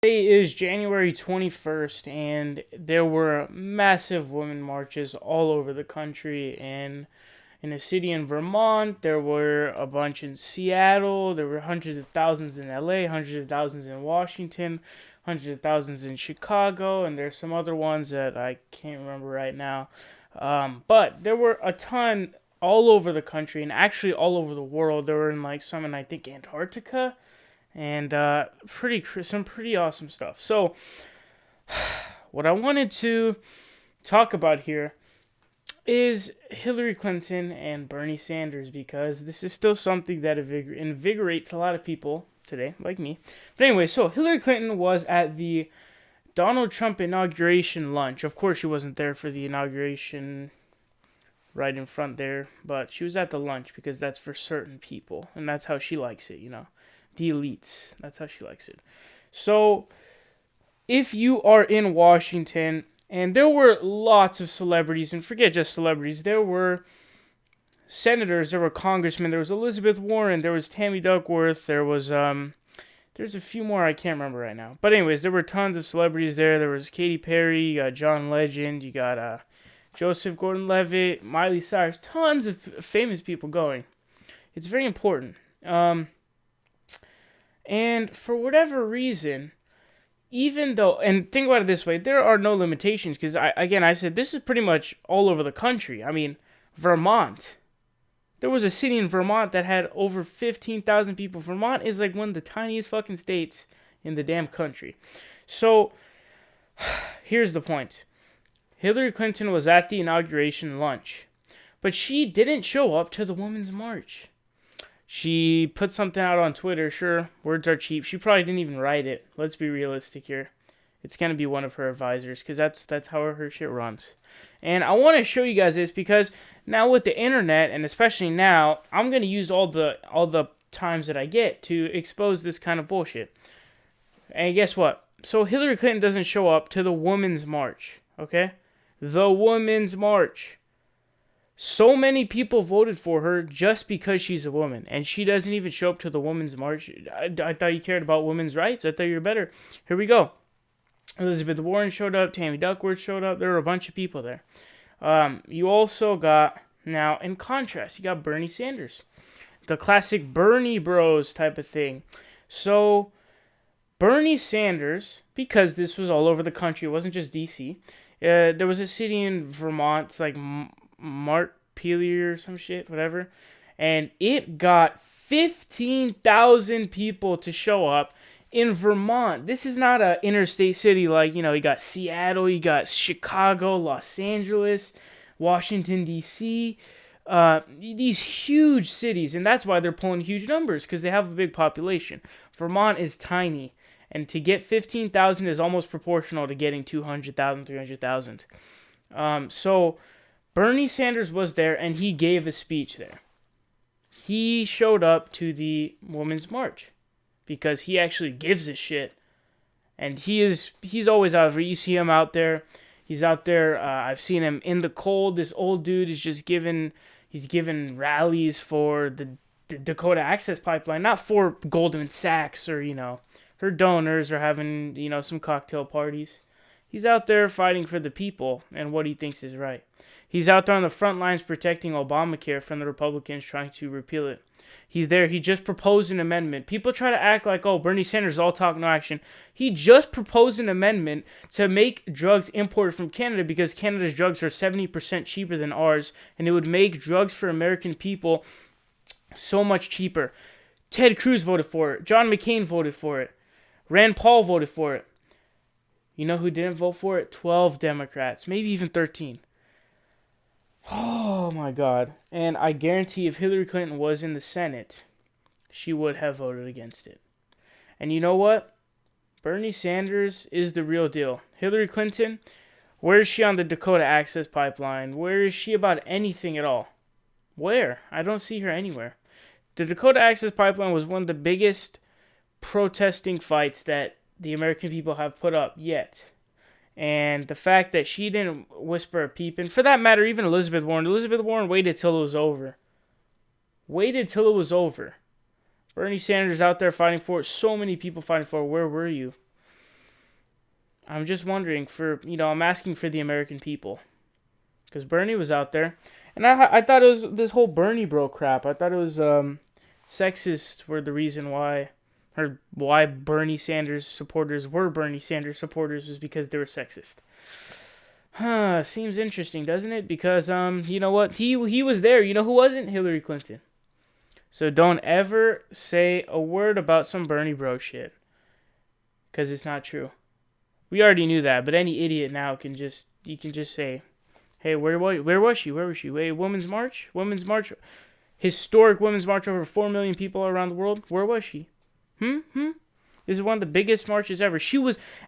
Today is January 21st, and there were massive women marches all over the country. And in a city in Vermont, there were a bunch in Seattle, there were hundreds of thousands in LA, hundreds of thousands in Washington, hundreds of thousands in Chicago, and there's some other ones that I can't remember right now. But there were a ton all over the country, and actually all over the world. There were in some in, I think, Antarctica, and some pretty awesome stuff. So, what I wanted to talk about here is Hillary Clinton and Bernie Sanders, because this is still something that invigorates a lot of people today, like me. But anyway, so Hillary Clinton was at the Donald Trump inauguration lunch. Of course, she wasn't there for the inauguration right in front there, but she was at the lunch because that's for certain people, and that's how she likes it, the elites. That's how she likes it. So, if you are in Washington, and there were lots of celebrities, and forget just celebrities, there were senators, there were congressmen, there was Elizabeth Warren, there was Tammy Duckworth, there's a few more I can't remember right now. But anyways, there were tons of celebrities there. There was Katy Perry, you got John Legend, you got Joseph Gordon-Levitt, Miley Cyrus, tons of famous people going. It's very important. And for whatever reason, even though, and think about it this way, there are no limitations, because I said this is pretty much all over the country. I mean, Vermont. There was a city in Vermont that had over 15,000 people. Vermont is like one of the tiniest fucking states in the damn country. So, here's the point. Hillary Clinton was at the inauguration lunch, but she didn't show up to the Women's March. She put something out on Twitter. Sure, words are cheap. She probably didn't even write it. Let's be realistic here. It's going to be one of her advisors, because that's how her shit runs. And I want to show you guys this, because now with the internet, and especially now, I'm going to use all the times that I get to expose this kind of bullshit. And guess what? So Hillary Clinton doesn't show up to the Women's March, okay? The Women's March. So many people voted for her just because she's a woman, and she doesn't even show up to the Women's March. I thought you cared about women's rights. I thought you were better. Here we go. Elizabeth Warren showed up. Tammy Duckworth showed up. There were a bunch of people there. You also got, now in contrast, you got Bernie Sanders. The classic Bernie bros type of thing. So, Bernie Sanders, because this was all over the country, it wasn't just D.C., there was a city in Vermont, it's like Montpelier or some shit, whatever, and it got 15,000 people to show up in Vermont. This is not an interstate city like, you got Seattle, you got Chicago, Los Angeles, Washington, D.C., these huge cities, and that's why they're pulling huge numbers, because they have a big population. Vermont is tiny, and to get 15,000 is almost proportional to getting 200,000, 300,000. So Bernie Sanders was there, and he gave a speech there. He showed up to the Women's March because he actually gives a shit, and he's always out there. You see him out there. He's out there. I've seen him in the cold. This old dude is just giving rallies for the Dakota Access Pipeline, not for Goldman Sachs or her donors, are having some cocktail parties. He's out there fighting for the people and what he thinks is right. He's out there on the front lines protecting Obamacare from the Republicans trying to repeal it. He's there. He just proposed an amendment. People try to act like, oh, Bernie Sanders all talk, no action. He just proposed an amendment to make drugs imported from Canada, because Canada's drugs are 70% cheaper than ours, and it would make drugs for American people so much cheaper. Ted Cruz voted for it. John McCain voted for it. Rand Paul voted for it. You know who didn't vote for it? 12 Democrats, maybe even 13. Oh my God. And I guarantee if Hillary Clinton was in the Senate, she would have voted against it. And you know what? Bernie Sanders is the real deal. Hillary Clinton, where is she on the Dakota Access Pipeline? Where is she about anything at all? Where? I don't see her anywhere. The Dakota Access Pipeline was one of the biggest protesting fights that the American people have put up yet. And the fact that she didn't whisper a peep, and for that matter, even Elizabeth Warren waited till it was over. Bernie Sanders out there fighting for it. So many people fighting for it. Where were you? I'm just wondering I'm asking for the American people. Because Bernie was out there. And I thought it was this whole Bernie bro crap. I thought it was sexist were the reason why, or why Bernie Sanders supporters were Bernie Sanders supporters was because they were sexist. Seems interesting, doesn't it? Because you know what? He was there. You know who wasn't? Hillary Clinton. So don't ever say a word about some Bernie bro shit. Because it's not true. We already knew that, but any idiot now can just say, hey, where was she? Where was she? Wait, Women's March? Historic Women's March, over 4 million people around the world. Where was she? This is one of the biggest marches ever.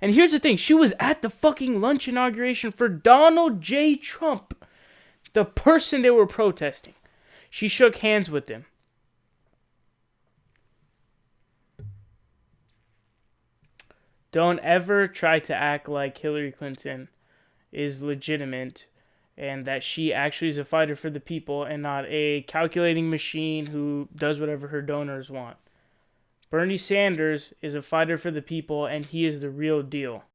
And here's the thing, she was at the fucking lunch inauguration for Donald J. Trump, the person they were protesting. She shook hands with him. Don't ever try to act like Hillary Clinton is legitimate and that she actually is a fighter for the people and not a calculating machine who does whatever her donors want. Bernie Sanders is a fighter for the people, and he is the real deal.